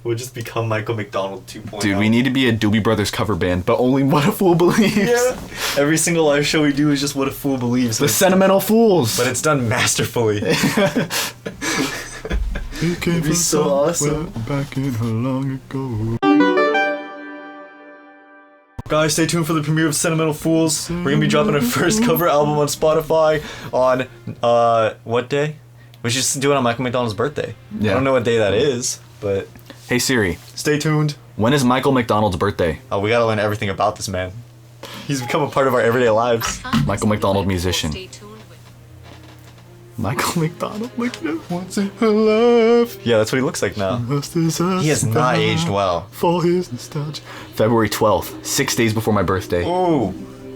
We'll just become Michael McDonald 2.0. Dude, we need to be a Doobie Brothers cover band, but only What a Fool Believes. Yeah. Every single live show we do is just What a Fool Believes. The Sentimental Fools. But it's done masterfully. It'd be so awesome. Back in her long ago. Guys, stay tuned for the premiere of Sentimental Fools. We're gonna be dropping our first cover album on Spotify on, what day? We should just do it on Michael McDonald's birthday. Yeah. I don't know what day that is, but... Hey Siri. Stay tuned. When is Michael McDonald's birthday? Oh, we gotta learn everything about this man. He's become a part of our everyday lives. Michael McDonald, musician. Michael McDonald, like once in her life. Yeah, that's what he looks like now. He has not aged well. For his nostalgia. February 12th, 6 days before my birthday. Ooh,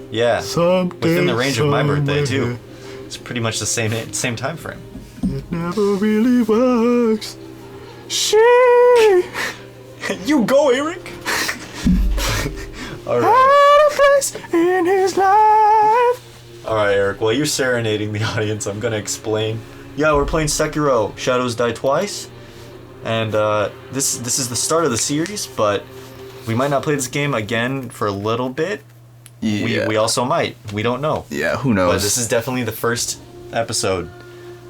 yeah. Within the range of my birthday too. It's pretty much the same time frame. It never really works. You go, Eric. All right. Had a place in his life. All right, Eric. While you're serenading the audience, I'm gonna explain. Yeah, we're playing Sekiro: Shadows Die Twice, and this is the start of the series, but we might not play this game again for a little bit. Yeah. We also might. We don't know. Yeah, who knows? But this is definitely the first episode,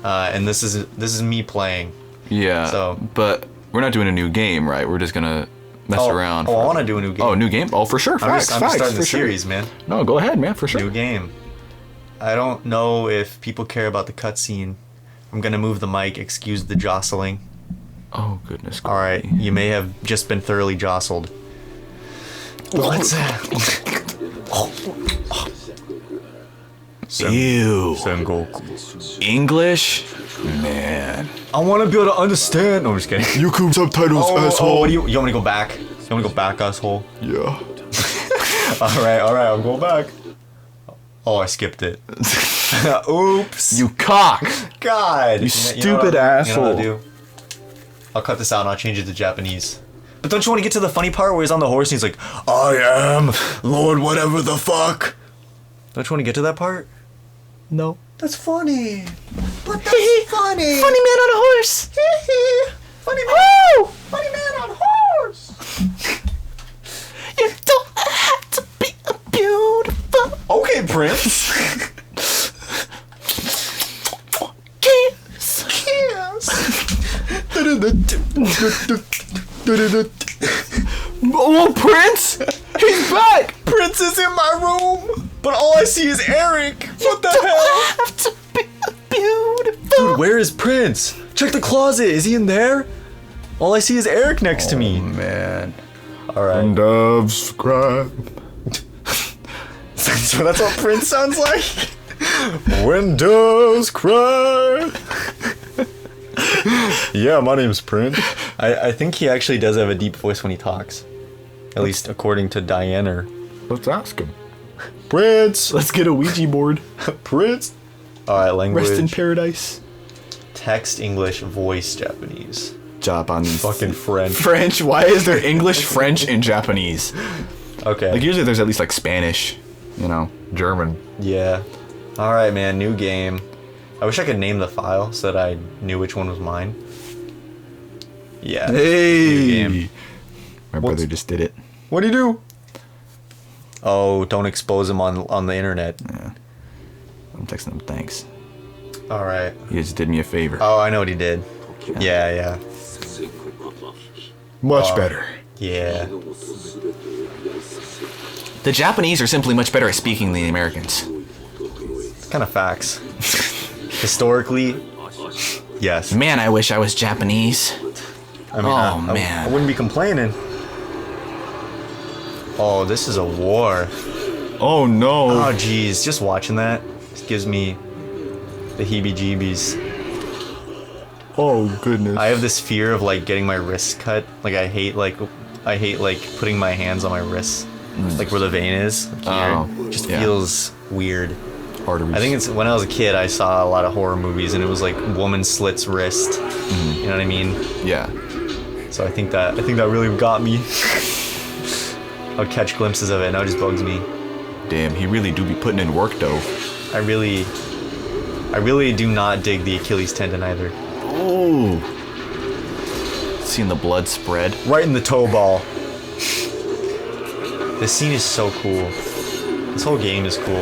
and this is me playing. Yeah. So, but we're not doing a new game, right? We're just gonna mess around. Oh, I want to do a new game. Oh, new game? Oh, for sure. I'm just starting the for sure. series, man. No, go ahead, man. For sure. New game. I don't know if people care about the cutscene. I'm gonna move the mic. Excuse the jostling. Oh goodness. All right, you may have just been thoroughly jostled. What's that? Ew. Sengoku. English? Man. I want to be able to understand. No, I'm just kidding. YouTube subtitles, Oh, you want me to go back? You want me to go back, asshole? Yeah. All right, I'm going back. Oh, I skipped it. Oops. You cock. God. You stupid asshole. You know what I'll do? I'll cut this out and I'll change it to Japanese. But don't you want to get to the funny part where he's on the horse and he's like, I am Lord whatever the fuck? Don't you want to get to that part? No. That's funny. But that's funny. Funny man on a horse. Funny man. Funny man on horse. You don't have to be a beautiful. Okay, Prince. Kiss. Oh, Prince! He's back! Prince is in my room, but all I see is Eric. What the hell? Have to be a beautiful. Dude, where is Prince? Check the closet. Is he in there? All I see is Eric next to me. Man. All right. And doves cry. So that's what Prince sounds like? When doves cry. Yeah, my name's Prince. I think he actually does have a deep voice when he talks. At least according to Diana. Let's ask him. Prince! Let's get a Ouija board. Prince! Alright, language. Rest in paradise. Text English, voice Japanese. Japanese. Fucking French. French? Why is there English, French, and Japanese? Okay. Like usually there's at least like Spanish, you know, German. Yeah. Alright, man, new game. I wish I could name the file so that I knew which one was mine. Yeah. Hey! New game. My brother just did it. What'd he do? Oh, don't expose him on the internet. Yeah. I'm texting him thanks. Alright. He just did me a favor. Oh, I know what he did. Yeah. Much better. Yeah. The Japanese are simply much better at speaking than the Americans. Kind of facts. Historically, yes. Man, I wish I was Japanese. I mean, Oh, I man. wouldn't be complaining. Oh, this is a war. Oh no. Oh, geez. Just watching that just gives me the heebie-jeebies. Oh goodness. I have this fear of like getting my wrists cut. Like I hate putting my hands on my wrists, like where the vein is. Like here. Oh, Just yeah. feels weird. Arteries. I think it's when I was a kid, I saw a lot of horror movies, and it was like woman slits wrist. You know what I mean? Yeah. So I think that really got me. I'll catch glimpses of it, and now it just bugs me. Damn, he really do be putting in work though. I really do not dig the Achilles tendon either. Oh. Let's seeing the blood spread. Right in the toe ball. This scene is so cool. This whole game is cool.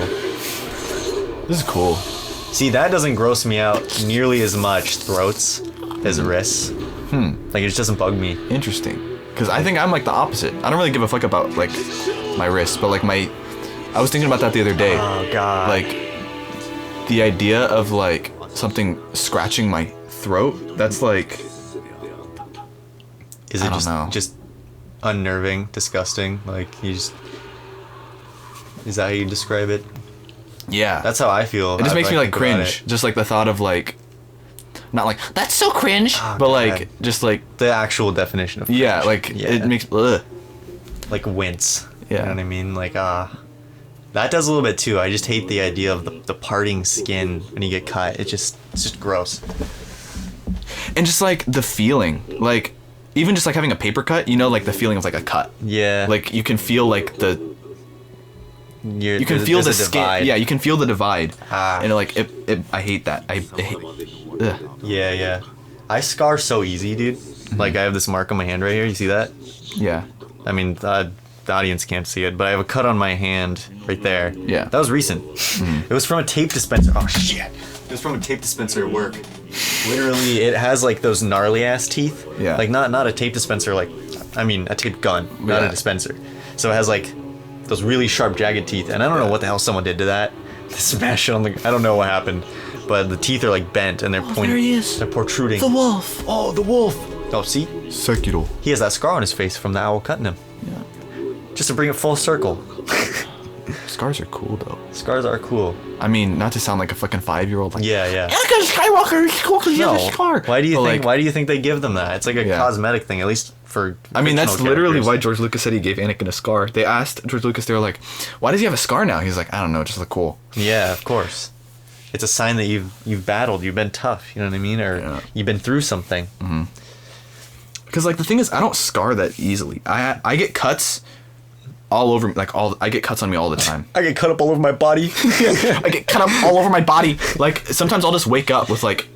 This is cool. See, that doesn't gross me out nearly as much, throats, as wrists. Like, it just doesn't bug me. Interesting. Because I think I'm like the opposite. I don't really give a fuck about like my wrists, but like I was thinking about that the other day. Oh, God. Like, the idea of like something scratching my throat, that's like... Is it I don't know. just unnerving, disgusting? Like, you just... Is that how you describe it? Yeah. That's how I feel. It just makes me like think about cringe. it. Just like the thought of like... Not like, that's so cringe, Oh, but God. like, just like... The actual definition of Yeah, cringe. like, it makes... Ugh. Like, wince. Yeah. You know what I mean? Like, that does a little bit too. I just hate the idea of the parting skin when you get cut. It's just gross. And just like the feeling, like even just like having a paper cut, you know, like the feeling of like a cut. Yeah. Like you can feel like you can feel the there's a skin. divide. Yeah, you can feel the divide. Ah. And like I hate that. I hate. Ugh. Yeah. I scar so easy, dude. Like, I have this mark on my hand right here. You see that? Yeah. I mean, the audience can't see it, but I have a cut on my hand right there. Yeah. That was recent. It was from a tape dispenser. Oh, shit. It was from a tape dispenser at work. Literally, it has, like, those gnarly-ass teeth. Yeah. Like, not a tape dispenser, like, I mean, a tape gun, not Yeah. a dispenser. So it has, like, those really sharp, jagged teeth. And I don't know what the hell someone did to that. They smashed it on the... I don't know what happened. But the teeth are, like, bent, and they're pointing... there he is. They're protruding. wolf. Oh, the wolf! Oh, see? Sekiro. He has that scar on his face from the owl cutting him. Yeah. Just to bring it full circle. Scars are cool though. Scars are cool. I mean, not to sound like a fucking 5-year-old. Like, Yeah. Anakin Skywalker is cool because he has a scar. Why do you But, think? like, Why do you think they give them that? It's like a Yeah. cosmetic thing, at least for. I mean, that's fictional literally characters. why George Lucas said he gave Anakin a scar. They asked George Lucas, they were like, why does he have a scar now? He's like, I don't know, it just look cool. Yeah, of course. It's a sign that you've battled, you've been tough. You know what I mean, or Yeah. you've been through something. Because, like, the thing is, I don't scar that easily. I get cuts all over, I get cuts on me all the time. I get cut up all over my body. I get cut up all over my body. Like, sometimes I'll just wake up with, like,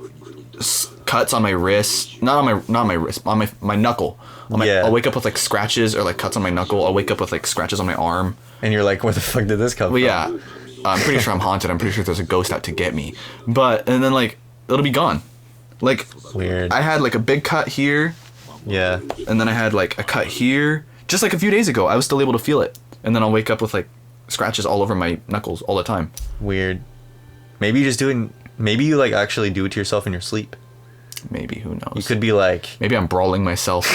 cuts on my wrist. Not on my wrist, on my knuckle. Yeah. I'll wake up with, like, scratches or, like, cuts on my knuckle. I'll wake up with, like, scratches on my arm. And you're like, where the fuck did this come But from? yeah, I'm pretty sure I'm haunted. I'm pretty sure there's a ghost out to get me. And then, like, it'll be gone. Like, Weird. I had, like, a big cut here, Yeah. and then I had, like, a cut here. Just, like, a few days ago, I was still able to feel it. And then I'll wake up with, like, scratches all over my knuckles all the time. Weird. Maybe you just doing. Maybe you like actually do it to yourself in your sleep. Maybe, who knows? You could be like. Maybe I'm brawling myself.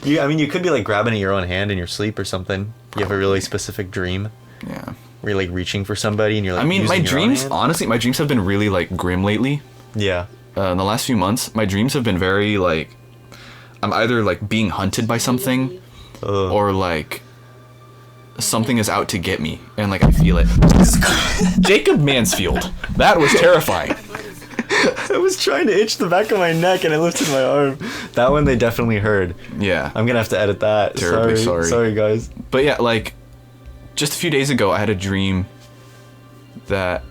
I mean, you could be like grabbing at your own hand in your sleep or something. You have a really specific dream Yeah. where you're like reaching for somebody and you're like. I mean, my using your own dreams, hand. honestly, my dreams have been really, like, grim lately. Yeah. In the last few months, my dreams have been very, like, I'm either, like, being hunted by something, or, like, something is out to get me, and, like, I feel it. Jacob Mansfield. That was terrifying. I was trying to itch the back of my neck and I lifted my arm. That one they definitely heard. Yeah. I'm gonna have to edit that. Terribly sorry. Sorry, guys. But yeah, like, just a few days ago, I had a dream that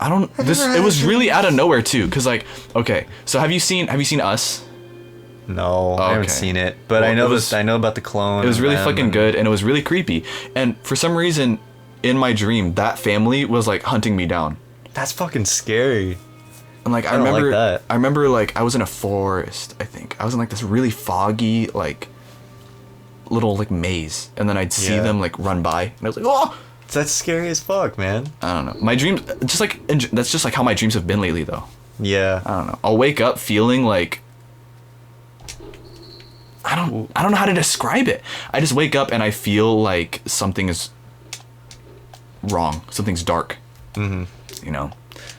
it was really out of nowhere too, cause like, okay, so have you seen Us? No, I haven't Okay. seen it, but Well, I know it was- I know about the clone. It was really and them fucking and- good, and it was really creepy. And for some reason, in my dream, that family was like hunting me down. That's fucking scary. And like, I don't like remember, that. like, I was in a forest. I think I was in like this really foggy, like, little like maze, and then I'd see Yeah. them like run by, and I was like, oh. That's scary as fuck, man. I don't know. My dreams, just like, that's just like how my dreams have been lately, though. Yeah. I don't know. I'll wake up feeling like I don't know how to describe it. I just wake up and I feel like something is wrong. Something's dark. You know.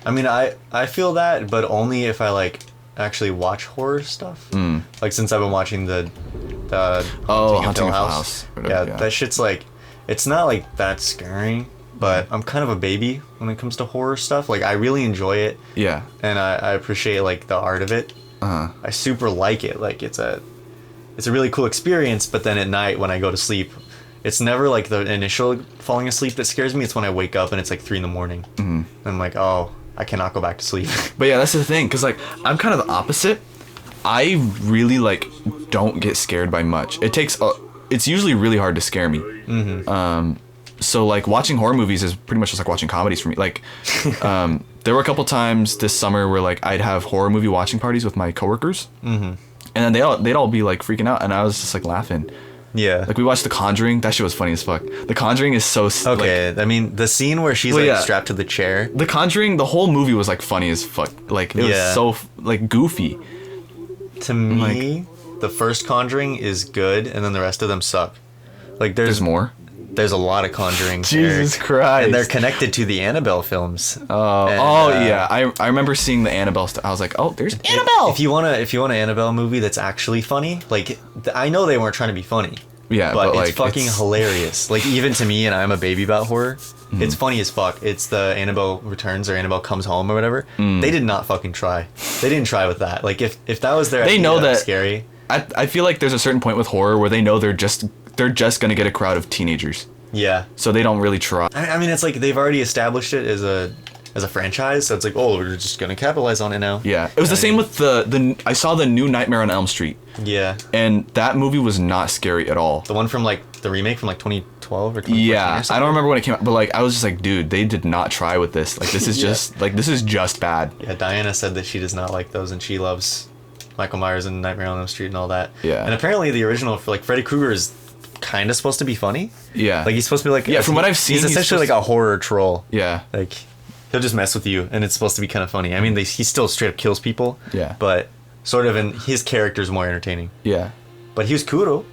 I mean, I feel that, but only if I like actually watch horror stuff. Like since I've been watching the Haunting of Hill House. Whatever, Yeah, that shit's like, it's not like that scary, but I'm kind of a baby when it comes to horror stuff. Like I really enjoy it, Yeah. and I appreciate like the art of it. I super like it. Like it's a really cool experience. But then at night when I go to sleep, it's never like the initial falling asleep that scares me. It's when I wake up and it's like 3 a.m. And I'm like, oh, I cannot go back to sleep. But yeah, that's the thing, cause like I'm kind of the opposite. I really like don't get scared by much. It's usually really hard to scare me. So like watching horror movies is pretty much just like watching comedies for me. Like there were a couple times this summer where like I'd have horror movie watching parties with my coworkers, and then they'd all be like freaking out, and I was just like laughing. Yeah. Like we watched The Conjuring. That shit was funny as fuck. The Conjuring is so okay. Like, I mean, the scene where she's strapped to the chair. The Conjuring. The whole movie was like funny as fuck. Like it was so like goofy. To me, the first Conjuring is good, and then the rest of them suck. Like there's more. There's a lot of Conjuring. Jesus Christ. And they're connected to the Annabelle films. Yeah. I remember seeing the Annabelle stuff. I was like, oh, there's Annabelle. If you want an Annabelle movie that's actually funny, like I know they weren't trying to be funny. Yeah, but it's like, fucking hilarious. Like even to me, and I'm a baby about horror, it's funny as fuck. It's the Annabelle Returns or Annabelle Comes Home or whatever. They did not fucking try. They didn't try with that. Like if that was their idea, know that scary. I feel like there's a certain point with horror where they know they're just gonna get a crowd of teenagers. Yeah. So they don't really try. I mean, it's like they've already established it as a franchise, so it's like, oh, we're just gonna capitalize on it now. Yeah. It was the same with the I saw the new Nightmare on Elm Street. Yeah. And that movie was not scary at all. The one from like the remake from like 2012 or 2014 Yeah. or something? I don't remember when it came out, but like I was just like, dude, they did not try with this. Like this is this is just bad. Yeah, Diana said that she does not like those and she loves Michael Myers and Nightmare on Elm Street and all that. Yeah. And apparently the original for like Freddy Krueger is kind of supposed to be funny. Yeah. Like he's supposed to be like from what I've seen, he's essentially like a horror troll. Yeah. Like he'll just mess with you and it's supposed to be kind of funny. I mean, he still straight up kills people. Yeah. But sort of his character's more entertaining. Yeah. But he was Kuro.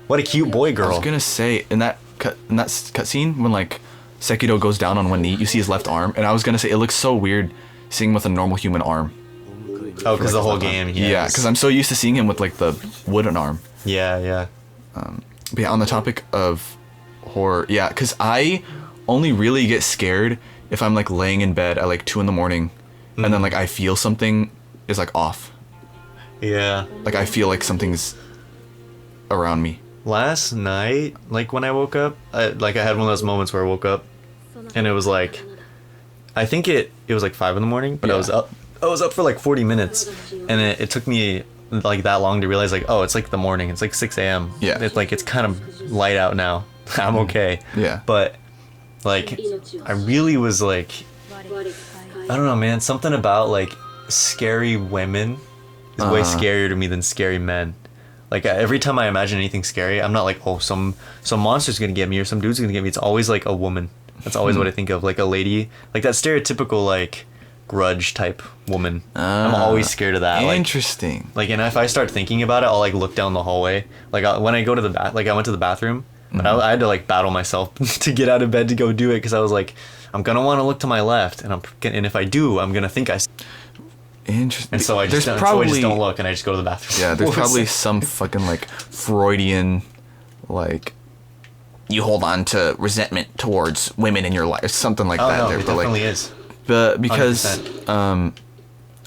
What a cute boy girl. I was gonna say in that cutscene when like Sekiro goes down on one knee, you see his left arm, and I was gonna say it looks so weird seeing him with a normal human arm. Oh, because the whole game. Yeah, because I'm so used to seeing him with like the wooden arm. Yeah, yeah. But yeah, on the topic of horror, yeah, because I only really get scared if I'm like laying in bed at like 2 a.m, and then like I feel something is like off. Yeah. Like I feel like something's around me. Last night, like when I woke up, I had one of those moments where I woke up, and it was like, I think it was like 5 a.m, but I was up for like 40 minutes, and it took me like that long to realize like, oh, it's like the morning. It's like 6 a.m. Yeah. It's like it's kind of light out now. I'm okay. Yeah. But like, I really was like, I don't know, man. Something about like scary women is way scarier to me than scary men. Like every time I imagine anything scary, I'm not like, oh, some monster's gonna get me or some dude's gonna get me. It's always like a woman. That's always what I think of, like a lady, like that stereotypical like Grudge type woman. I'm always scared of that. Interesting. Like, and if I start thinking about it, I'll like look down the hallway. Like when I go to the I went to the bathroom, but I had to like battle myself to get out of bed to go do it because I was like, I'm gonna want to look to my left, and if I do, I'm gonna think I. Interesting. And so I just don't look, and I just go to the bathroom. Yeah, there's probably some fucking like Freudian, like, you hold on to resentment towards women in your life, something like that. No, there, it but definitely like, is. But because 100%.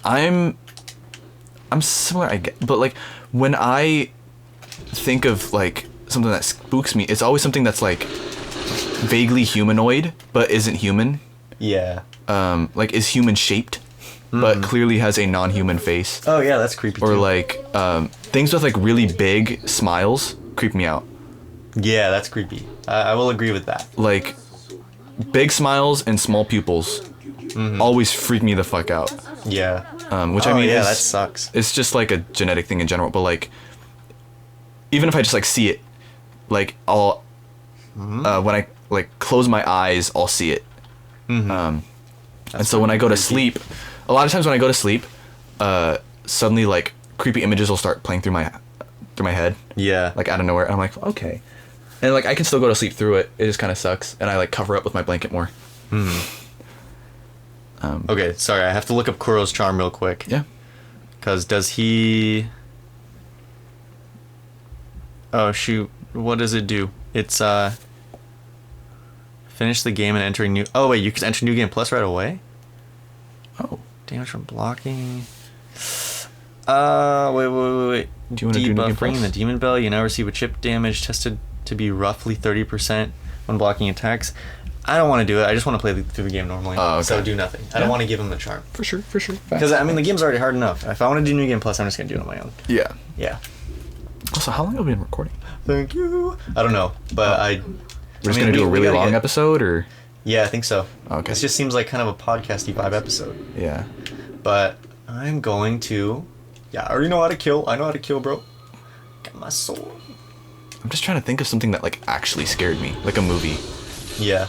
I'm similar, I get, but like when I think of like something that spooks me, it's always something that's like vaguely humanoid but isn't human. Yeah. Like is human shaped, but clearly has a non-human face. Oh yeah, that's creepy. Or too. like things with like really big smiles creep me out. Yeah, that's creepy. I will agree with that. Like big smiles and small pupils always freak me the fuck out. Yeah. Which I mean, that sucks. It's just like a genetic thing in general. But like, even if I just like see it, like I'll when I like close my eyes, I'll see it. And so when I go to sleep, a lot of times when I go to sleep, suddenly like creepy images will start playing through my head. Yeah. Like out of nowhere, and I'm like, okay, and like I can still go to sleep through it. It just kind of sucks, and I like cover up with my blanket more. Okay, sorry, I have to look up Kuro's charm real quick. Yeah. Because does he... Oh, shoot. What does it do? It's, finish the game and entering new... Oh, wait, you can enter New Game Plus right away? Oh. Damage from blocking... Wait. Do you want to do New Game Debuffing Plus? the Demon Bell, you now receive a chip damage tested to be roughly 30% when blocking attacks. I don't want to do it. I just want to play through the game normally. Oh, okay. So do nothing. I don't want to give him the charm. For sure. Because, I mean, the game's already hard enough. If I want to do New Game Plus, I'm just going to do it on my own. Yeah. Yeah. Also, how long have we been recording? Thank you. I don't know, but We're just going to do a really long episode, or? Yeah, I think so. Okay. This just seems like kind of a podcasty vibe episode. Yeah. But I'm going to... Yeah, I already know how to kill. I know how to kill, bro. Got my sword. I'm just trying to think of something that, like, actually scared me. Like a movie. Yeah.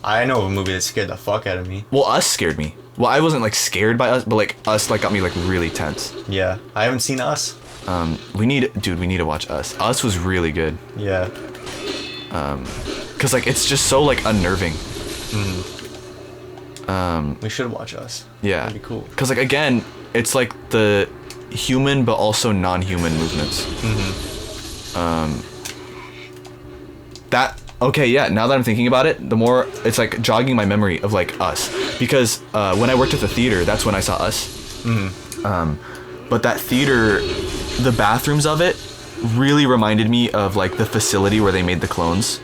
I know a movie that scared the fuck out of me. Well, Us scared me. Well, I wasn't, like, scared by Us, but, like, Us, like, got me, like, really tense. Yeah. I haven't seen Us. We need to watch Us. Us was really good. Yeah. Cause, like, it's just so, like, unnerving. We should watch Us. Yeah. That'd be cool. Cause, like, again, it's, like, the human but also non-human movements. Okay, yeah, now that I'm thinking about it, the more it's like jogging my memory of like Us, because when I worked at the theater, that's when I saw Us. But that theater, the bathrooms of it really reminded me of like the facility where they made the clones.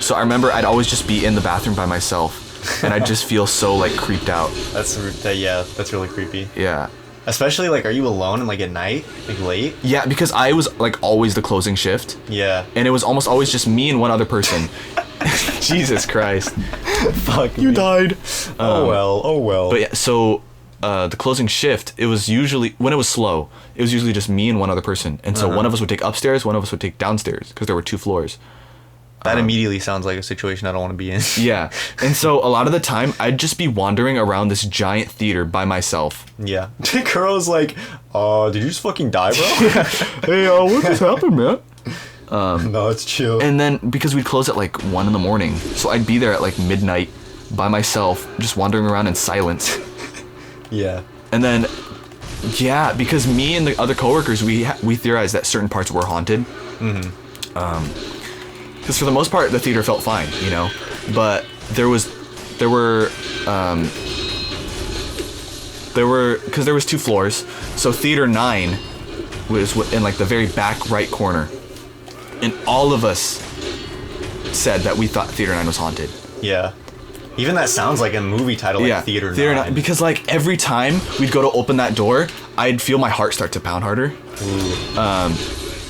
So I remember I'd always just be in the bathroom by myself and I'd just feel so like creeped out. That's really creepy. Yeah. Especially like, are you alone and like at night, like late? Yeah, because I was like always the closing shift. Yeah. And it was almost always just me and one other person. Jesus Christ. Fuck. You died. Oh well. But yeah, so the closing shift, it was usually, when it was slow, it was usually just me and one other person. And so one of us would take upstairs, one of us would take downstairs, because there were 2 floors. That immediately sounds like a situation I don't want to be in. Yeah. And so a lot of the time, I'd just be wandering around this giant theater by myself. Yeah. Kuro's like, did you just fucking die, bro? Hey, what just happened, man? No, it's chill. And then, because we'd close at like 1 in the morning, so I'd be there at like midnight by myself, just wandering around in silence. Yeah. And then, yeah, because me and the other coworkers, we theorized that certain parts were haunted. Because for the most part, the theater felt fine, you know? But because there was 2 floors, so theater 9 was in like the very back right corner. And all of us said that we thought theater 9 was haunted. Yeah. Even that sounds like a movie title, like Theater 9. Because like every time we'd go to open that door, I'd feel my heart start to pound harder.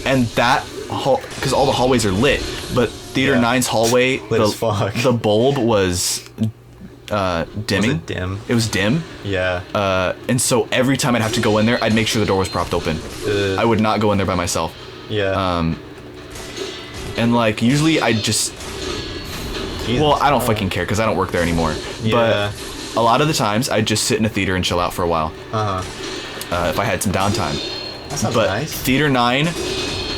And that because all the hallways are lit, but Theater 9's hallway, the bulb was dimming. Was it dim? It was dim. Yeah. And so every time I'd have to go in there, I'd make sure the door was propped open. I would not go in there by myself. Yeah. And like usually I'd just... Well, I don't fucking care because I don't work there anymore. Yeah. But a lot of the times I'd just sit in a theater and chill out for a while. If I had some downtime. That sounds but nice. Theater 9,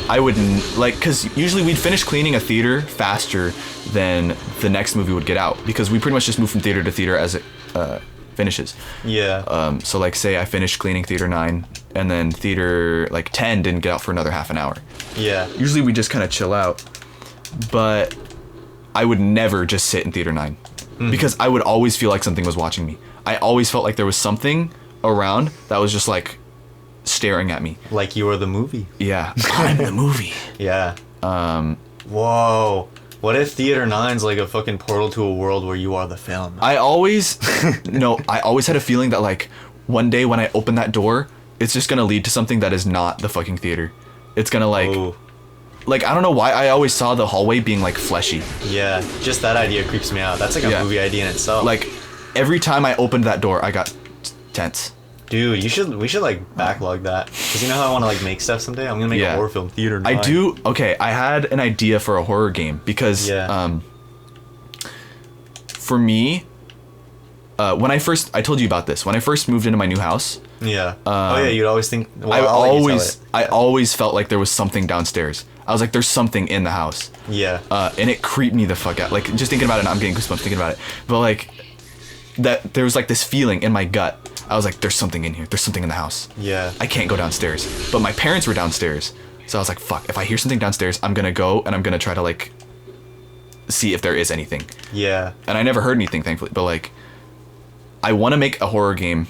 I wouldn't like, because usually we'd finish cleaning a theater faster than the next movie would get out, because we pretty much just move from theater to theater as it finishes. Yeah. So like say I finished cleaning Theater 9 and then Theater like 10 didn't get out for another half an hour. Yeah. Usually we just kind of chill out, but I would never just sit in Theater 9 because I would always feel like something was watching me. I always felt like there was something around that was just like staring at me. Like you were the movie. Yeah. I'm the movie. Yeah. Whoa. What if Theater 9's like a fucking portal to a world where you are the film? I always had a feeling that like one day when I open that door, it's just gonna lead to something that is not the fucking theater. It's gonna like I don't know why I always saw the hallway being like fleshy. Yeah, just that idea creeps me out. That's like a movie idea in itself. Like every time I opened that door, I got tense. Dude, we should like backlog that, because you know how I want to like make stuff someday. I'm gonna make a horror film, Theater 9. I do. Okay, I had an idea for a horror game because for me, when I told you about this when I first moved into my new house. Yeah. You'd always think. Well, I always felt like there was something downstairs. I was like, there's something in the house. Yeah. And it creeped me the fuck out. Like just thinking about it, I'm getting goosebumps thinking about it. But like that, there was like this feeling in my gut. I was like, there's something in here. There's something in the house. Yeah. I can't go downstairs. But my parents were downstairs. So I was like, fuck, if I hear something downstairs, I'm going to go and I'm going to try to like see if there is anything. Yeah. And I never heard anything, thankfully. But like, I want to make a horror game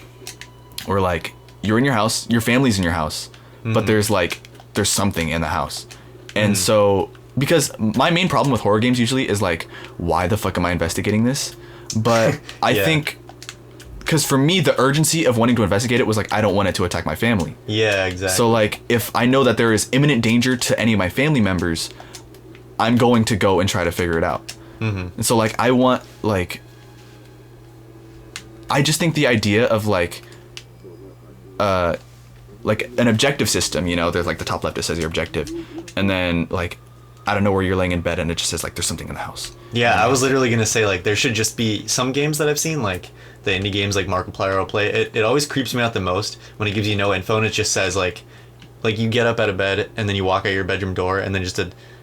where like you're in your house, your family's in your house, but there's something in the house. And so because my main problem with horror games usually is like, why the fuck am I investigating this? But I think, because for me, the urgency of wanting to investigate it was like, I don't want it to attack my family. Yeah, exactly. So like, if I know that there is imminent danger to any of my family members, I'm going to go and try to figure it out. And so like, I want like, I just think the idea of like an objective system, you know, there's like the top left, it says your objective, and then like, I don't know where you're laying in bed and it just says like there's something in the house. Yeah, I was literally gonna say like there should just be some games that I've seen, like the indie games like Markiplier will play. It always creeps me out the most when it gives you no info and it just says like you get up out of bed and then you walk out your bedroom door and then just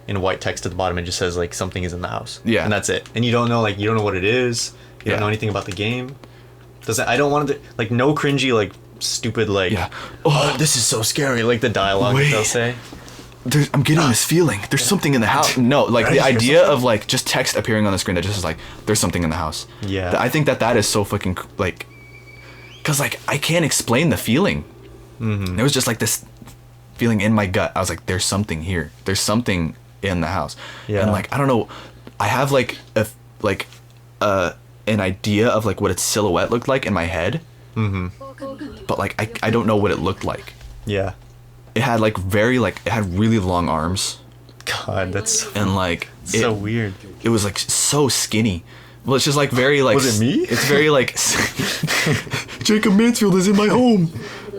in white text at the bottom it just says like something is in the house. Yeah. And that's it. And you don't know what it is. You don't know anything about the game. I don't want to like no cringy like stupid like oh this is so scary like the dialogue that they'll say. I'm getting this feeling. There's something in the house. No, like the idea of like just text appearing on the screen that just is like, there's something in the house. Yeah. I think that is so fucking like, cause like I can't explain the feeling. It was just like this feeling in my gut. I was like, there's something here. There's something in the house. Yeah. And like, I don't know. I have like an idea of like what its silhouette looked like in my head. But like, I don't know what it looked like. Yeah. It had like it had really long arms. God, that's and like so weird. It was like so skinny. Well, it's just like very like. Was it me? It's very like. Jacob Mansfield is in my home.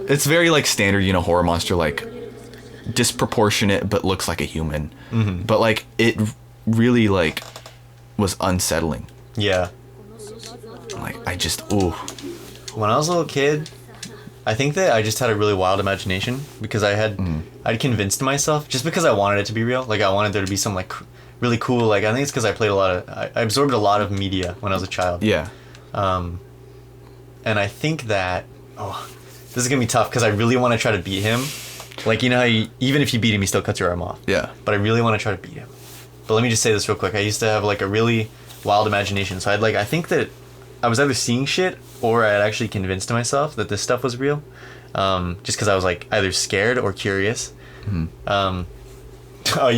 It's very like standard, you know, horror monster, like disproportionate but looks like a human. But like it really like was unsettling. Yeah. Like I just ooh. When I was a little kid, I think that I just had a really wild imagination because I'd convinced myself just because I wanted it to be real. Like I wanted there to be some like really cool, like I think it's because I absorbed a lot of media when I was a child. Yeah. And I think that, this is going to be tough because I really want to try to beat him. Like, you know how even if you beat him, he still cuts your arm off. Yeah. But I really want to try to beat him. But let me just say this real quick. I used to have like a really wild imagination. So I think that I was either seeing shit or I had actually convinced myself that this stuff was real. Just because I was like either scared or curious. You can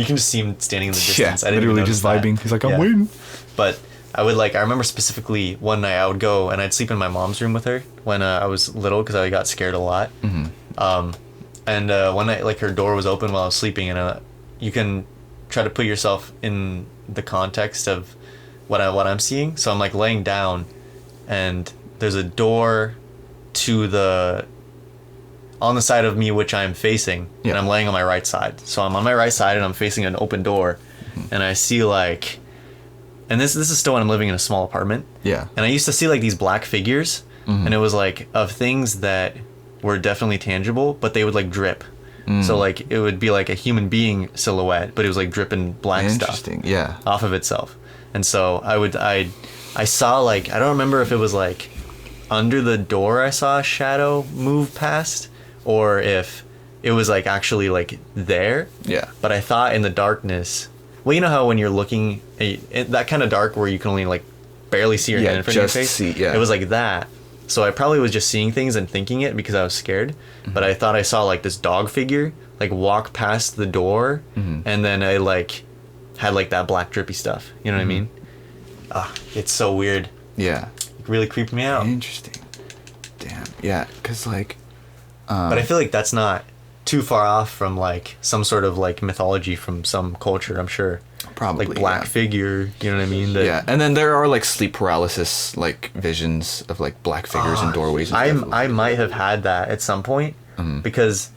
just see him standing in the distance. Yeah, I didn't literally just vibing. He's like, I'm waiting. But I remember specifically one night I would go and I'd sleep in my mom's room with her when I was little because I got scared a lot. And one night like her door was open while I was sleeping and you can try to put yourself in the context of what I'm seeing. So I'm like laying down and there's a door on the side of me which I'm facing, and I'm laying on my right side. So I'm on my right side and I'm facing an open door, and I see like, and this is still when I'm living in a small apartment. Yeah. And I used to see like these black figures, and it was like of things that were definitely tangible, but they would like drip. So like it would be like a human being silhouette, but it was like dripping black stuff off of itself. And so I saw like, I don't remember if it was like under the door I saw a shadow move past or if it was like actually like there. Yeah. But I thought in the darkness, well, you know how when you're looking that kind of dark where you can only like barely see your hand in front of your face? It was like that. So I probably was just seeing things and thinking it because I was scared. But I thought I saw like this dog figure like walk past the door and then I like had like that black drippy stuff. You know what I mean? It's so weird. Yeah. It really creeped me out. Interesting. Damn. Yeah, because like... but I feel like that's not too far off from like some sort of like mythology from some culture, I'm sure. Probably, like black figure, you know what I mean? Yeah, and then there are like sleep paralysis like visions of like black figures in doorways and stuff. I might have had that at some point because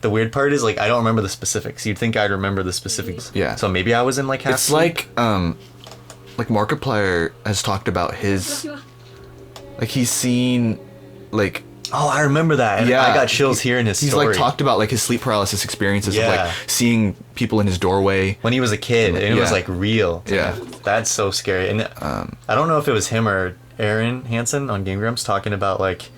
the weird part is like I don't remember the specifics. You'd think I'd remember the specifics. Yeah. So maybe I was in like half It's sleep. like Markiplier has talked about his like he's seen like Oh, I remember that. And I got chills hearing his story. He's like talked about like his sleep paralysis experiences of like seeing people in his doorway when he was a kid, and it was like real. Yeah, that's so scary. And I don't know if it was him or Aaron Hansen on Game Grumps talking about like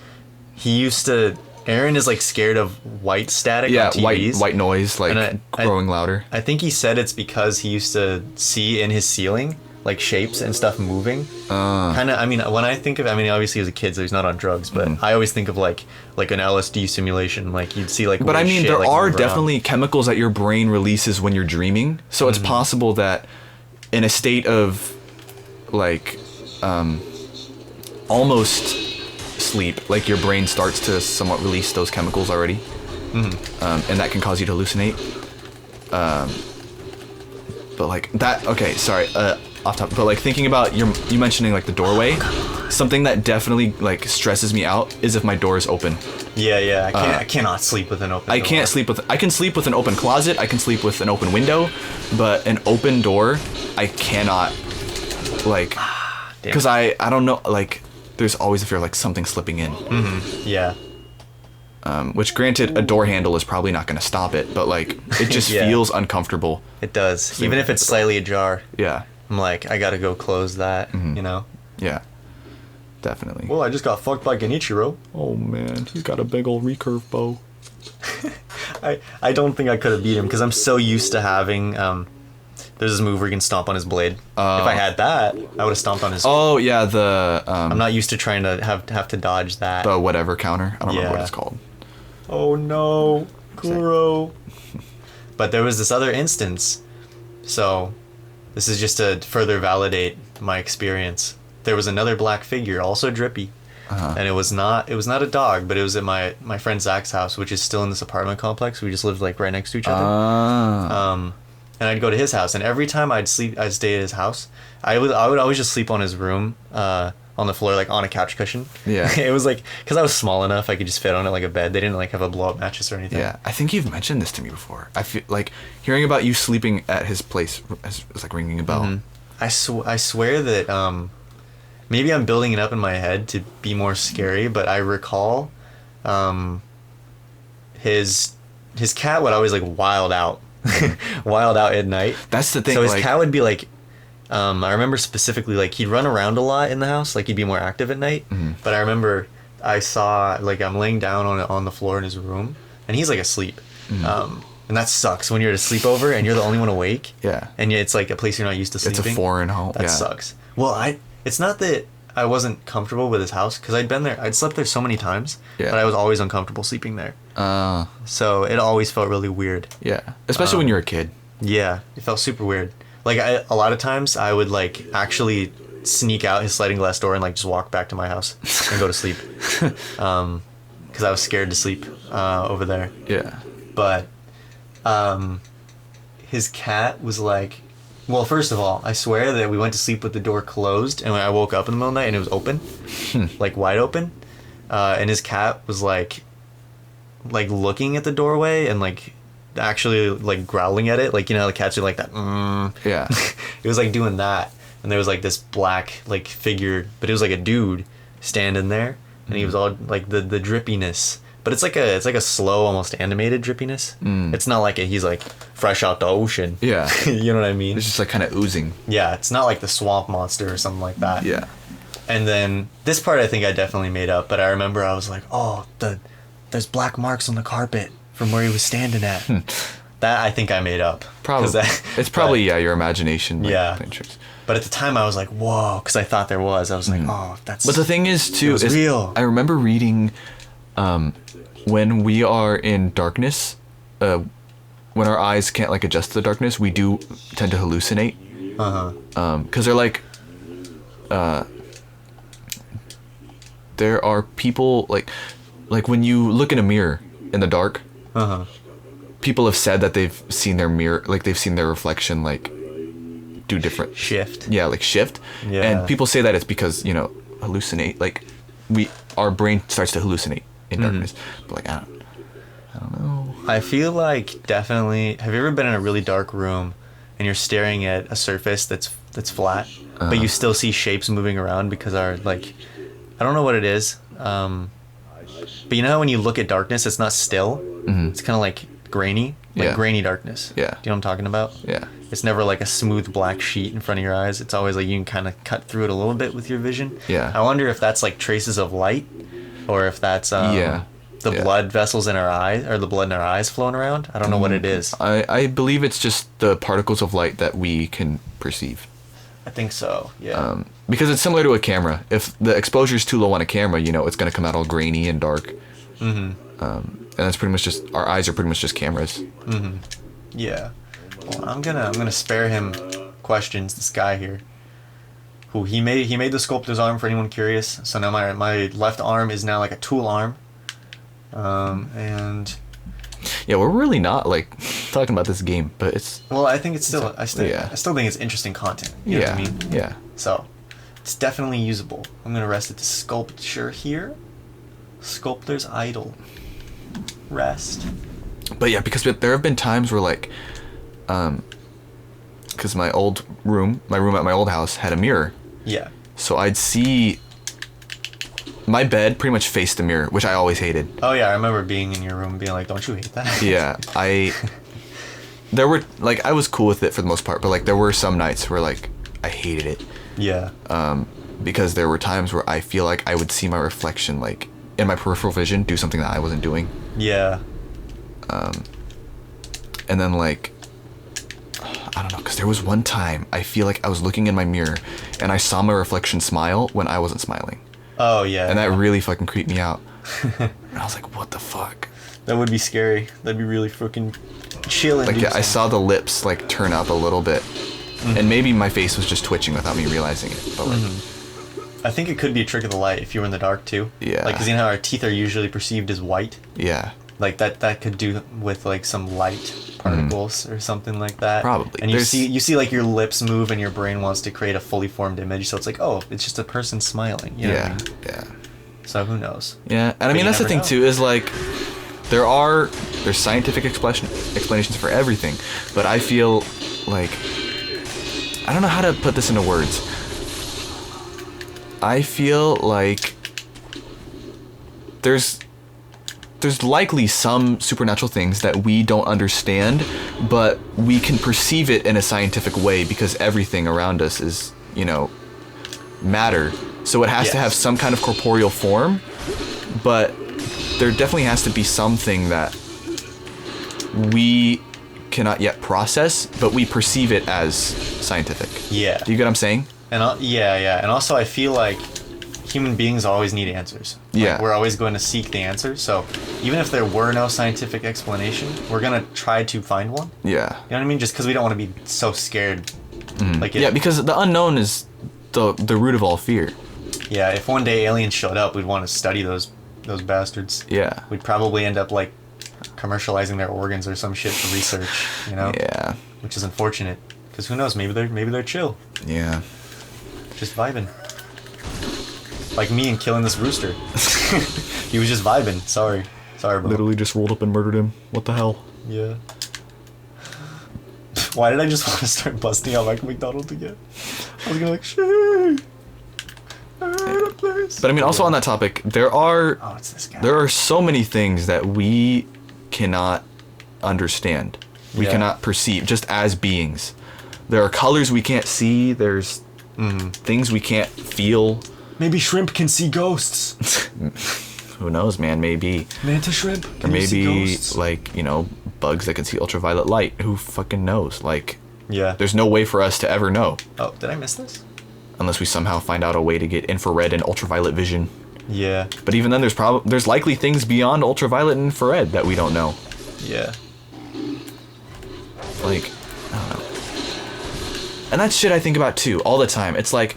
Aaron is like scared of white static on TVs. white noise like growing louder. I think he said it's because he used to see in his ceiling like shapes and stuff moving. Kind of. I mean, when I think of, I mean, obviously as a kid, so he's not on drugs, but I always think of like an LSD simulation. Like you'd see like. But I mean, shit, there like, are move around. definitely chemicals that your brain releases when you're dreaming. So it's possible that in a state of like almost sleep, like your brain starts to somewhat release those chemicals already, and that can cause you to hallucinate. But like that, okay, sorry, off topic. But like thinking about you mentioning like the doorway, something that definitely like stresses me out is if my door is open. Yeah. I cannot sleep with an open. I can't sleep with. I can sleep with an open closet. I can sleep with an open window, but an open door, I cannot. Like, because I don't know. Like, there's always a fear of like something slipping in. Yeah. Which, granted, a door handle is probably not going to stop it, but like it just feels uncomfortable. It does, even if it's slightly ajar. Yeah. I'm like, I gotta go close that. You know. Yeah. Definitely. Well, I just got fucked by Genichiro. Oh man, he's got a big old recurve bow. I don't think I could have beat him because I'm so used to having there's this move where you can stomp on his blade. If I had that, I would have stomped on his. Oh yeah, the I'm not used to trying to have to dodge that. The whatever counter. I don't remember what it's called. Oh no, Kuro. But there was this other instance. So this is just to further validate my experience. There was another black figure, also drippy. And it was not a dog, but it was at my friend Zach's house, which is still in this apartment complex. We just lived like right next to each other. And I'd go to his house, and every time I'd stay at his house, I would always just sleep on his room, on the floor, like on a couch cushion. Yeah. It was like, because I was small enough, I could just fit on it like a bed. They didn't like have a blow up mattress or anything. Yeah, I think you've mentioned this to me before. I feel like hearing about you sleeping at his place is like ringing a bell. I swear that maybe I'm building it up in my head to be more scary, but I recall his cat would always like wild out at night. That's the thing. So his like, cat would be like, I remember specifically like he'd run around a lot in the house, like he'd be more active at night. But I remember I saw like I'm laying down on the floor in his room, and he's like asleep. And that sucks when you're at a sleepover and you're the only one awake. Yeah. And it's like a place you're not used to sleeping. It's a foreign home. That sucks. Well, it's not that I wasn't comfortable with his house, because I'd slept there so many times, but I was always uncomfortable sleeping there. So it always felt really weird. Yeah. Especially when you're a kid. Yeah, it felt super weird. Like a lot of times I would like actually sneak out his sliding glass door and like just walk back to my house and go to sleep. Because I was scared to sleep over there. Yeah. But his cat was like, well, first of all, I swear that we went to sleep with the door closed, and when I woke up in the middle of the night and it was open, like wide open, and his cat was like looking at the doorway and like actually like growling at it, like, you know how the cats do like that. Yeah. It was like doing that, and there was like this black like figure, but it was like a dude standing there, and he was all like the drippiness. But it's like a slow, almost animated drippiness. It's not like he's like fresh out the ocean. Yeah. You know what I mean? It's just like kind of oozing. Yeah, it's not like the swamp monster or something like that. Yeah. And then this part I think I definitely made up, but I remember I was like, oh, there's black marks on the carpet from where he was standing at. That I think I made up. Probably. It's probably, your imagination. Like, Yeah. playing tricks. But at the time I was like, whoa, because I thought there was. I was like, oh, that's... But the thing is, too, is real. I remember reading... when we are in darkness, when our eyes can't like adjust to the darkness, we do tend to hallucinate. Because they're like, there are people like when you look in a mirror in the dark, people have said that they've seen their mirror, like they've seen their reflection like do different shift. Yeah, like shift. Yeah. And people say that it's because, you know, hallucinate, like our brain starts to hallucinate in darkness. But like I don't know. I feel like definitely. Have you ever been in a really dark room and you're staring at a surface that's flat, but you still see shapes moving around because I don't know what it is. But you know how when you look at darkness, it's not still. It's kind of like grainy, grainy darkness. Yeah. Do you know what I'm talking about? Yeah. It's never like a smooth black sheet in front of your eyes. It's always like you can kind of cut through it a little bit with your vision. Yeah. I wonder if that's like traces of light, or if that's the blood vessels in our eyes, or the blood in our eyes flowing around. I don't know what it is. I believe it's just the particles of light that we can perceive. I think so. Yeah. Because it's similar to a camera. If the exposure is too low on a camera, you know, it's gonna come out all grainy and dark. And that's pretty much just our eyes are pretty much just cameras. Yeah. Well, I'm gonna spare him questions. This guy here, who he made the sculptor's arm for anyone curious. So now my left arm is now like a tool arm. And Yeah, we're really not like talking about this game, but it's well, I think it's still I still think it's interesting content. You know what I mean? Yeah. So it's definitely usable. I'm gonna rest it to sculpture here. Sculptor's idol. Rest. But yeah, because there have been times where like, because my room at my old house had a mirror. Yeah. So I'd see my bed pretty much faced the mirror, which I always hated. Oh yeah, I remember being in your room and being like, "Don't you hate that?" Yeah, there were like I was cool with it for the most part, but like there were some nights where like I hated it. Yeah. Because there were times where I feel like I would see my reflection like in my peripheral vision do something that I wasn't doing. Yeah. And then like I don't know, because there was one time I feel like I was looking in my mirror and I saw my reflection smile when I wasn't smiling. Oh yeah. And that really fucking creeped me out. And I was like, what the fuck? That would be scary. That'd be really freaking chill. Like I saw the lips like turn up a little bit, and maybe my face was just twitching without me realizing it. But like, I think it could be a trick of the light if you were in the dark too. Yeah. Like, 'cause you know how our teeth are usually perceived as white. Yeah. Like that could do with like some light particles or something like that. Probably. And you see like your lips move and your brain wants to create a fully formed image. So it's like, oh, it's just a person smiling. You know what I mean? Yeah. So who knows? Yeah, and I mean that's the thing too is like there's scientific explanations for everything, but I feel like I don't know how to put this into words. I feel like there's likely some supernatural things that we don't understand, but we can perceive it in a scientific way because everything around us is, you know, matter. So it has to have some kind of corporeal form, but there definitely has to be something that we cannot yet process, but we perceive it as scientific. Yeah. Do you get what I'm saying? And yeah. And also I feel like human beings always need answers. Like, Yeah. we're always going to seek the answers. So even if there were no scientific explanation, we're going to try to find one. Yeah. You know what I mean? Just because we don't want to be so scared. Like Yeah, because the unknown is the root of all fear. Yeah, if one day aliens showed up, we'd want to study those bastards. Yeah. We'd probably end up like commercializing their organs or some shit for research, you know? Yeah. Which is unfortunate, because who knows? Maybe they're chill, Yeah. just vibing. Like me and killing this rooster. He was just vibing. Sorry, bro. Literally just rolled up and murdered him. What the hell? Yeah. Why did I just want to start busting out Michael McDonald again? I was gonna like, shit. But I mean, also on that topic, there are It's this guy. there are so many things that we cannot understand. We Yeah. cannot perceive just as beings. There are colors we can't see. There's things we can't feel. Maybe shrimp can see ghosts. Who knows, man? Maybe. Manta shrimp. Or Can you see maybe ghosts? like, you know, bugs that can see ultraviolet light. Who fucking knows? Like, Yeah. there's no way for us to ever know Oh, did I miss this? unless we somehow find out a way to get infrared and ultraviolet vision. Yeah. But even then, there's likely things beyond ultraviolet and infrared that we don't know. Yeah. Like, I don't know. And that's shit I think about too, all the time. It's like,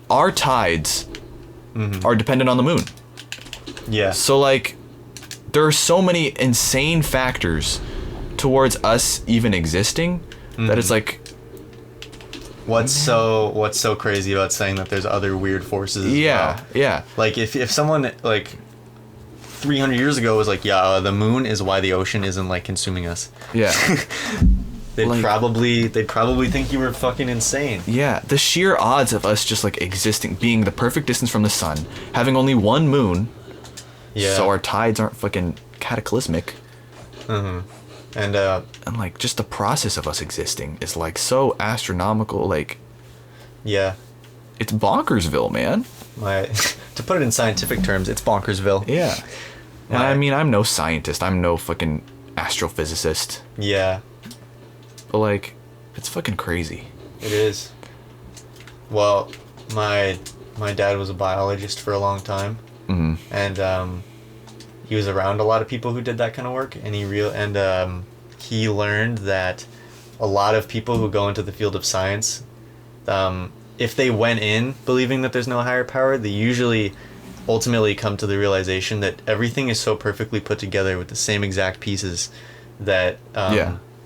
our tides are dependent on the moon. Yeah. So like, there are so many insane factors towards us even existing that it's like, What's so crazy about saying that there's other weird forces as well? yeah. Like if someone like 300 years ago was like, yeah, the moon is why the ocean isn't like consuming us. Yeah. They'd Like- probably think you were fucking insane. Yeah, the sheer odds of us just like existing, being the perfect distance from the sun, having only one moon, Yeah. so our tides aren't fucking cataclysmic, And and like just the process of us existing is like so astronomical. Like, yeah. it's bonkersville, man. To put it in scientific terms, it's bonkersville. Yeah. And Right. I mean, I'm no scientist, I'm no fucking astrophysicist, Yeah. but like, it's fucking crazy. It is. Well, my dad was a biologist for a long time, and he was around a lot of people who did that kind of work, and he learned that a lot of people who go into the field of science, if they went in believing that there's no higher power, they usually ultimately come to the realization that everything is so perfectly put together with the same exact pieces that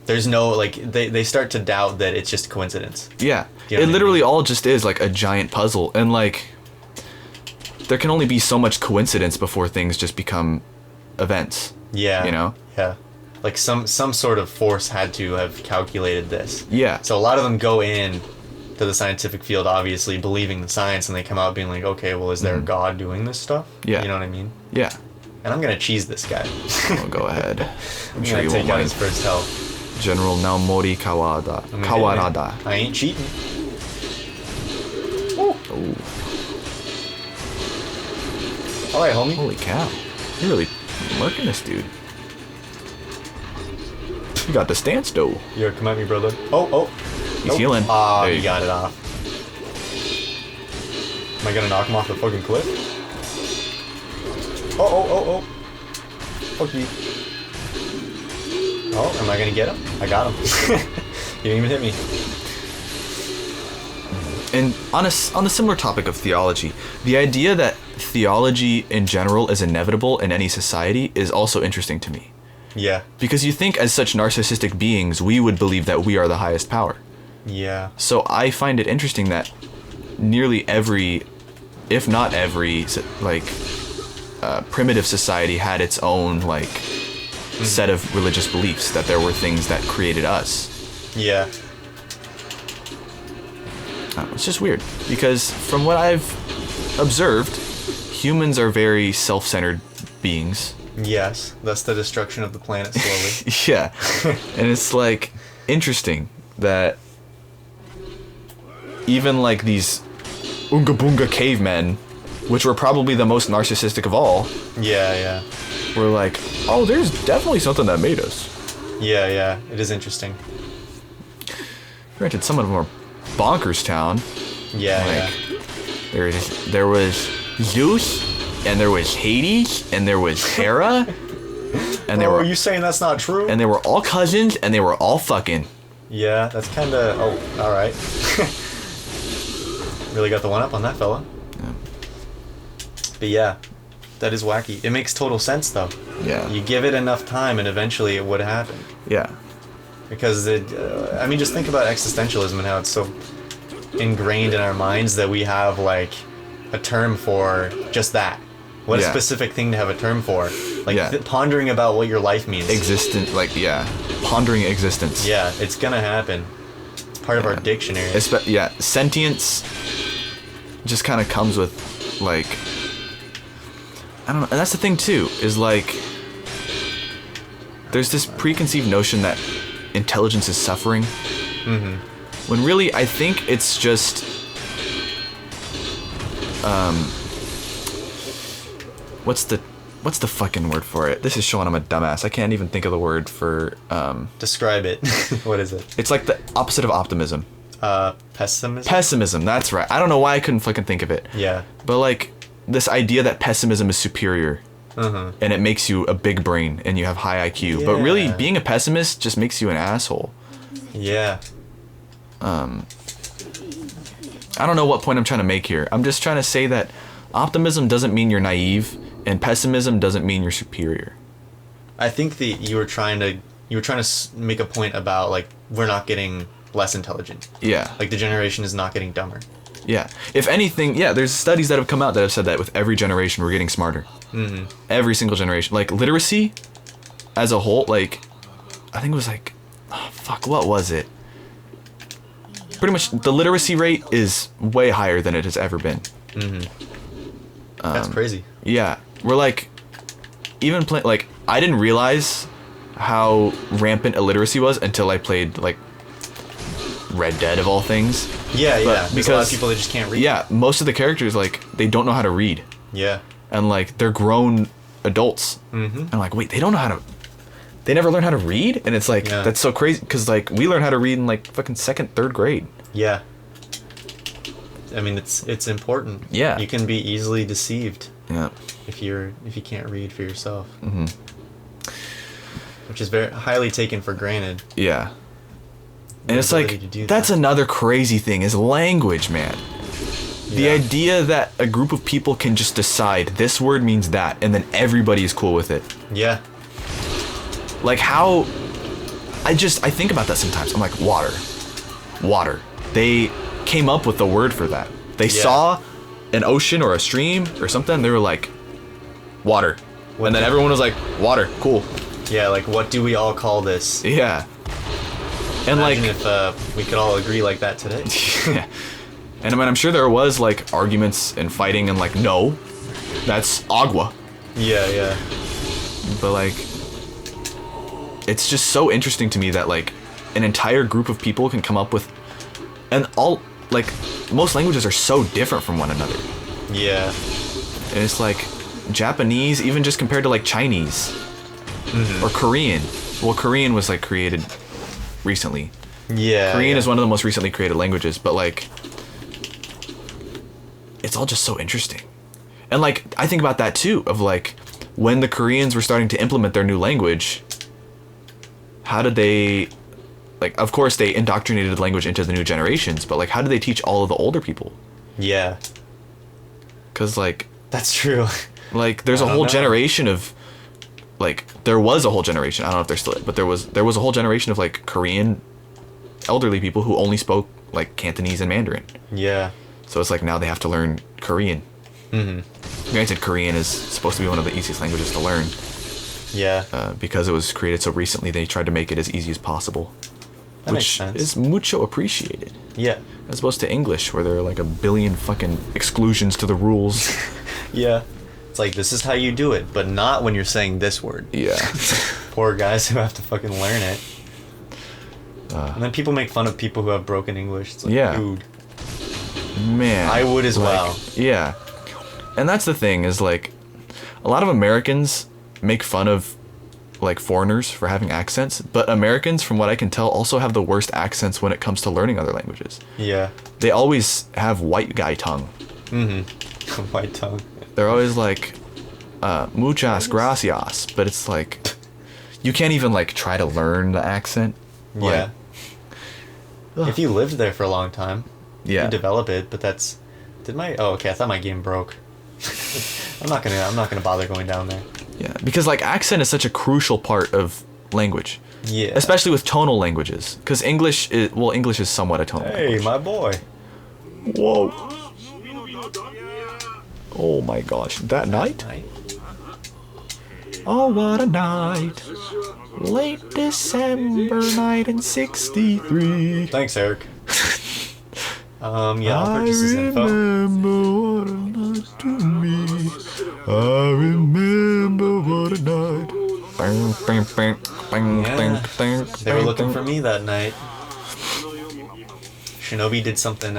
there's no, like, they start to doubt that it's just coincidence. Yeah. You know It what I literally mean? all just is like a giant puzzle, and like there can only be so much coincidence before things just become events. Yeah. You know? Yeah. Like some sort of force had to have calculated this. Yeah. So a lot of them go in to the scientific field obviously believing the science, and they come out being like, okay, well, is there a God doing this stuff? Yeah. You know what I mean? Yeah. And I'm gonna cheese this guy. Well, go ahead. I'm I'm sure gonna you take won't out mind. his first health. General Naomori Kawada. I'm gonna Kawarada. hit him. I ain't cheating. Oh. Alright, homie. Holy cow. You're really working this dude. You got the stance though. Yo, come at me, brother. Oh. He's healing. Ah, There you you got it off. Am I gonna knock him off the fucking cliff? Oh. Fuck you. Oh, am I gonna get him? I got him. He didn't even hit me. And on a similar topic of theology, the idea that theology in general is inevitable in any society is also interesting to me. Yeah. Because you think as such narcissistic beings, we would believe that we are the highest power. Yeah. So I find it interesting that nearly every, if not every, like, primitive society had its own, like, set of religious beliefs, that there were things that created us. Yeah. It's just weird, because from what I've observed, humans are very self-centered beings. Yes. That's the destruction of the planet slowly. Yeah. And it's, like, interesting that even, like, these Oonga Boonga cavemen, which were probably the most narcissistic of all, Yeah. were like, oh, there's definitely something that made us. Yeah. It is interesting. Granted, some of them are bonkers town. Yeah. There was Zeus, and there was Hades, and there was Hera, and they Oh, were are you saying that's not true? and they were all cousins, and they were all fucking. Yeah, that's kind of... Oh, alright. Really got the one up on that fella. Yeah. But yeah, that is wacky. It makes total sense, though. Yeah. You give it enough time, and eventually it would happen. Yeah. Because, I mean, just think about existentialism and how it's so ingrained in our minds that we have, like, a term for just that. What a Yeah. specific thing to have a term for. Like, Yeah. pondering about what your life means. Pondering existence. Yeah, it's gonna happen. It's part of our dictionary. Sentience just kind of comes with, like, I don't know, and that's the thing too, is like, there's this preconceived notion that intelligence is suffering, when really I think it's just, what's the fucking word for it? This is showing I'm a dumbass. I can't even think of the word for, Describe it. What is it? it's like the opposite of optimism. Pessimism? Pessimism, that's right. I don't know why I couldn't fucking think of it. Yeah. But like, this idea that pessimism is superior, and it makes you a big brain and you have high IQ. But really, Yeah. being a pessimist just makes you an asshole. Yeah. I don't know what point I'm trying to make here. I'm just trying to say that optimism doesn't mean you're naive, and pessimism doesn't mean you're superior. I think that you were trying to make a point about, like, we're not getting less intelligent. Yeah. Like, the generation is not getting dumber. Yeah. If anything, yeah, there's studies that have come out that have said that with every generation we're getting smarter. Every single generation. Like, literacy as a whole, like, I think it was like, what was it? Pretty much the literacy rate is way higher than it has ever been. That's crazy. Yeah. We're like, even like, I didn't realize how rampant illiteracy was until I played, like, Red Dead of all things. Yeah. There's a lot of because- people that just can't read. Yeah, most of the characters, like, they don't know how to read. Yeah. And, like, they're grown adults. And I'm like, wait, they don't know how to... They never learn how to read? And it's like, Yeah. that's so crazy, because, like, we learn how to read in, like, fucking 2nd, 3rd grade. Yeah. I mean, it's important. Yeah. You can be easily deceived. Yeah. If you can't read for yourself. Mm-hmm. Which is very highly taken for granted. Yeah. And it's like, that's another crazy thing, is language, man. The idea that a group of people can just decide this word means that, and then everybody is cool with it. Yeah. Like how, I think about that sometimes. I'm like, water. Water. They came up with the word for that. They saw an ocean or a stream or something, they were like, water. And then everyone was like, water, cool. Yeah, like, what do we all call this? Yeah. And imagine like, if we could all agree like that today. Yeah. And I mean, I'm sure there was like arguments and fighting and like, no, that's agua. Yeah. But like, it's just so interesting to me that like an entire group of people can come up with, and all, like, most languages are so different from one another. Yeah. And it's like Japanese, even just compared to like Chinese or Korean. Well, Korean was like created recently. Yeah. Korean is one of the most recently created languages, but like, it's all just so interesting. And like, I think about that too, of like, when the Koreans were starting to implement their new language, how did they, like, of course they indoctrinated language into the new generations, but like, how did they teach all of the older people? Yeah. Because like, that's true. Like, there's a whole generation of, like, there was a whole generation, I don't know if there's still, but there was a whole generation of like Korean elderly people who only spoke like Cantonese and Mandarin. Yeah. So it's like now they have to learn Korean. Mm-hmm. Granted, Korean is supposed to be one of the easiest languages to learn. Yeah. Because it was created so recently, they tried to make it as easy as possible. That makes sense. Which is mucho appreciated. Yeah. As opposed to English, where there are like a billion fucking exclusions to the rules. Yeah. It's like, this is how you do it, but not when you're saying this word. Yeah. Poor guys who have to fucking learn it. And then people make fun of people who have broken English. It's like, dude. Man. I would as well. Yeah. And that's the thing, is like, a lot of Americans make fun of like foreigners for having accents, but Americans, from what I can tell, also have the worst accents when it comes to learning other languages. Yeah. They always have white guy tongue. Mm-hmm. White tongue. They're always like, muchas gracias, but it's like, you can't even like try to learn the accent. Yeah. Like, if you lived there for a long time, you develop it, but that's, oh, okay, I thought my game broke. I'm not gonna bother going down there. Yeah, because like accent is such a crucial part of language. Yeah. Especially with tonal languages, because English is somewhat a tonal language. Hey, my boy. Whoa. Oh my gosh, that night? Oh, what a night. Late December night in '63. Thanks, Eric. I'll purchase his info. What a night to me. I remember what a night. Yeah, they were looking for me that night. Shinobi did something,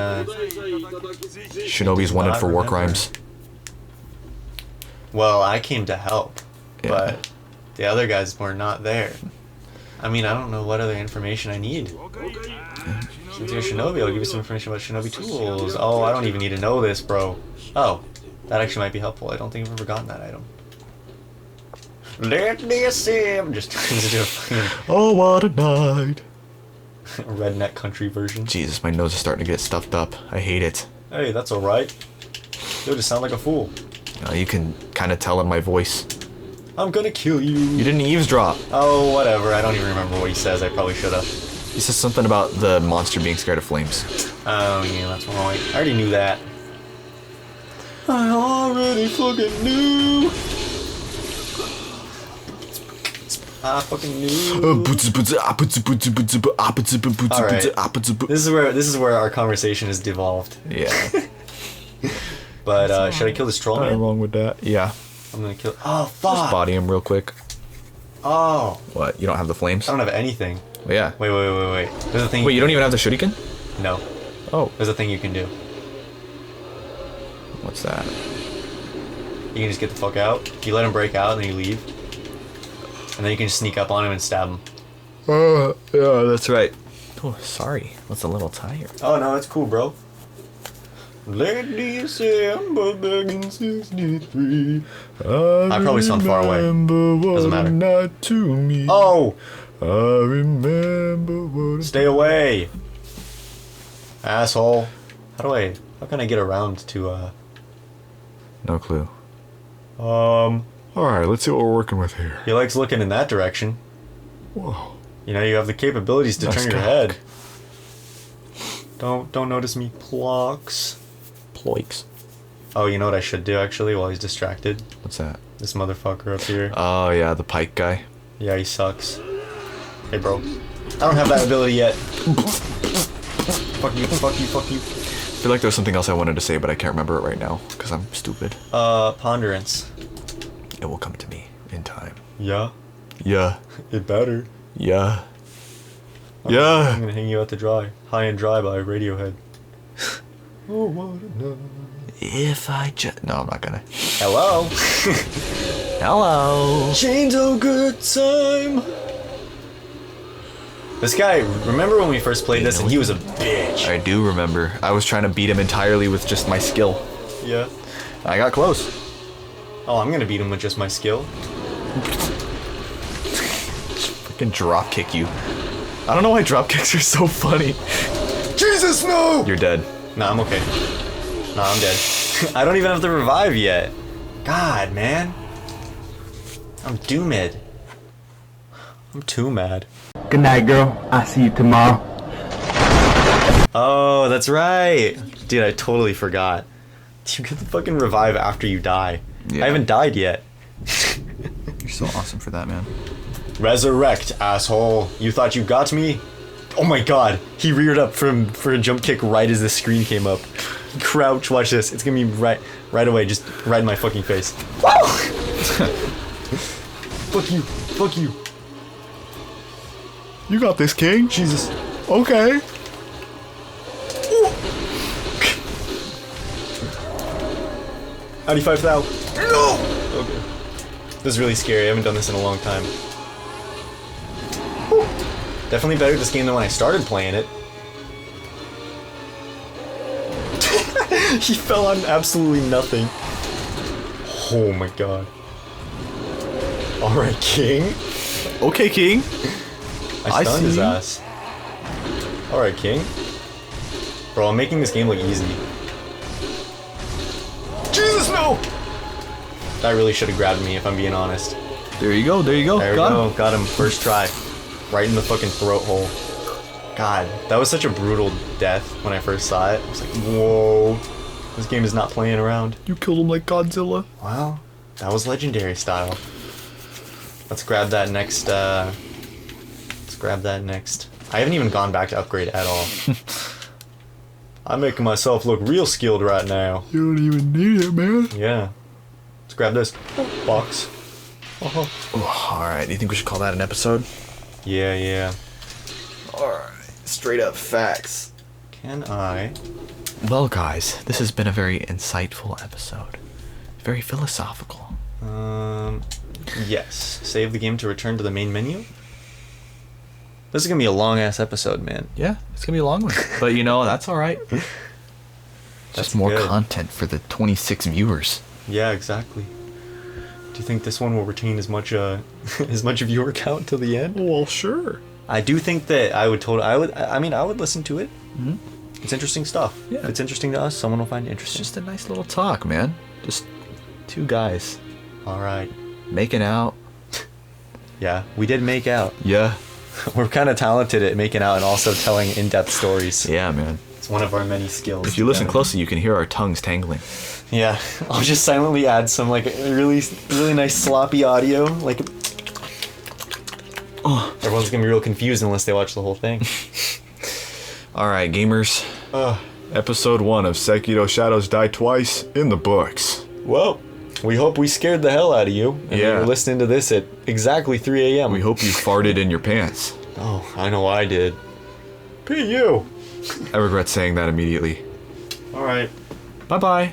Shinobi's wanted for war crimes. Well, I came to help, but the other guys were not there. I mean, I don't know what other information I need. Since you're Shinobi, I'll give you some information about Shinobi tools. Oh, I don't even need to know this, bro. Oh, that actually might be helpful. I don't think I've ever gotten that item. Let me see. I'm just trying to do a fucking... Oh, what a night. redneck country version. Jesus, my nose is starting to get stuffed up. I hate it. Hey, that's alright. You'll just sound like a fool. You can kind of tell in my voice. I'm gonna kill you. You didn't eavesdrop. Oh, whatever. I don't even remember what he says. I probably should have. He says something about the monster being scared of flames. Oh, yeah, that's right. I already knew that. I already fucking knew. I fucking knew. Alright. This is where our conversation has devolved. Yeah. But should I kill this troll man? Nothing wrong with that. Yeah. I'm gonna kill. Oh fuck! Just body him real quick. Oh. What? You don't have the flames? I don't have anything. Yeah. Wait. There's a thing. Wait, you don't even have the shuriken? No. Oh. There's a thing you can do. What's that? You can just get the fuck out. You let him break out, and then you leave. And then you can just sneak up on him and stab him. Yeah, that's right. Oh, sorry. What's a little tired? Oh no, it's cool, bro. Late December back in 63. I probably sound far away. Doesn't matter. Oh! I remember what. Stay away! Asshole. How can I get around to, No clue. Alright, let's see what we're working with here. He likes looking in that direction. Whoa. You know, you have the capabilities to Nice turn your cock. head. Don't notice me, Plox. Ploix. Oh, you know what I should do, actually, while he's distracted? What's that? This motherfucker up here. Oh, yeah, the pike guy. Yeah, he sucks. Hey, bro. I don't have that ability yet. Fuck you, fuck you, fuck you. I feel like there was something else I wanted to say, but I can't remember it right now, because I'm stupid. Ponderance. It will come to me in time. Yeah? Yeah. It better. Yeah. I'm Yeah. gonna hang you out to dry. High and Dry by Radiohead. Oh, what a If I just... No, I'm not gonna. Hello? Hello. Chains of good time. This guy, remember when we first played this and he was a bitch? I do remember. I was trying to beat him entirely with just my skill. Yeah. I got close. Oh, I'm gonna beat him with just my skill. Fucking drop kick you. I don't know why drop kicks are so funny. Jesus, no! You're dead. Nah, I'm okay. Nah, I'm dead. I don't even have to revive yet. God, man. I'm doomed. I'm too mad. Good night, girl. I'll see you tomorrow. Oh, that's right. Dude, I totally forgot. You get the fucking revive after you die. Yeah. I haven't died yet. You're so awesome for that, man. Resurrect, asshole. You thought you got me? Oh my god. He reared up for a jump kick right as the screen came up. Crouch, watch this. It's gonna be right away, just right in my fucking face. Woo! Fuck you. Fuck you. You got this, King. Jesus. Okay. Howdy 5,000. No! Okay. This is really scary. I haven't done this in a long time. Whew. Definitely better this game than when I started playing it. He fell on absolutely nothing. Oh my god. Alright, King. Okay, King. I stunned his see. ass. Alright, King. Bro, I'm making this game look easy. Jesus, no! That really should have grabbed me, if I'm being honest. There you go. There you go. There we Got go. him. Got him. First try. Right in the fucking throat hole. God, that was such a brutal death when I first saw it. I was like, whoa. This game is not playing around. You killed him like Godzilla. Well, that was legendary style. Let's grab that next, I haven't even gone back to upgrade at all. I'm making myself look real skilled right now. You don't even need it, man. Yeah. Let's grab this box. Oh. Alright, do you think we should call that an episode? Yeah. Alright, straight up facts. Can I? Well, guys, this has been a very insightful episode. Very philosophical. Yes. Save the game to return to the main menu. This is gonna be a long ass episode, man. Yeah, it's gonna be a long one. But you know, that's alright. That's Just more good. content for the 26 viewers. Yeah, exactly. Do you think this one will retain as much as much viewer count till the end? Well, sure. I do think that I would listen to it. Mhm. It's interesting stuff. Yeah. If it's interesting to us, someone will find it It's interesting. just a nice little talk, man. Just two guys All right. making out. Yeah, we did make out. Yeah. We're kind of talented at making out and also telling in-depth stories. Yeah, man. It's one of our many skills. If you listen Yeah. closely, you can hear our tongues tangling. Yeah, I'll just silently add some like really nice sloppy audio. Like, everyone's gonna be real confused unless they watch the whole thing. Alright, gamers. Episode 1 of Sekiro Shadows Die Twice in the books. Well, we hope we scared the hell out of you. And Yeah. you're listening to this at exactly 3 a.m. We hope you farted in your pants. Oh, I know I did. P.U. I regret saying that immediately. All right. Bye-bye.